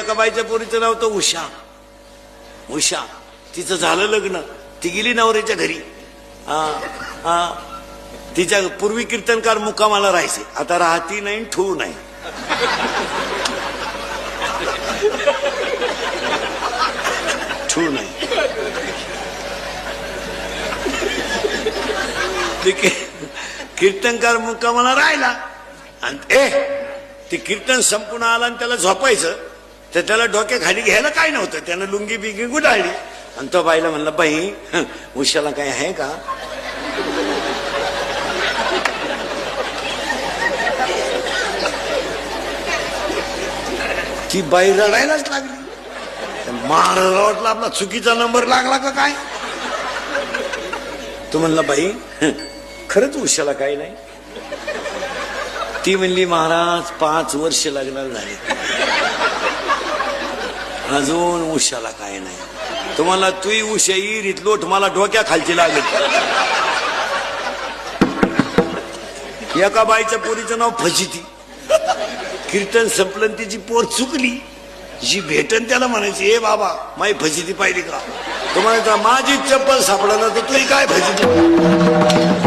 एका बाईच्या पोरीचं नाव होतं उषा. उषा तिचं झालं लग्न, ती गेली नवऱ्याच्या घरी. तिच्या पूर्वी कीर्तनकार मुक्कामाला राहायचे, आता राहती नाही ठेवू नाही. ठेवू नाही. कीर्तनकार मुक्कामाला राहिला आणि ते कीर्तन संपूर्ण आला आणि त्याला झोपायचं, तर त्याला डोक्या खाली घ्यायला काय नव्हतं. त्यानं लुंगी बिंगी गुडाळली आणि तो बाईला म्हणला, बाई उशाला काय आहे का? ती बाई रडायलाच लागली. मार वाटला आपला चुकीचा नंबर लागला का काय. तो म्हणला, बाई खरंच उशाला काय नाही? ती म्हणली, महाराज 5 वर्ष लग्नाला झाले, अजून उशाला काय नाही. तुम्हाला तुही उशा इरीत लोट मला डोक्या खालची लागत. एका बाईच्या पोरीचं नाव फजिती. कीर्तन संपलं तिची पोर चुकली, जी भेटन त्याला म्हणायची, ए बाबा माई फजिती पाहिली का? तो म्हणायचा, माझी चप्पल सापडा ना तर तुही काय फजिती.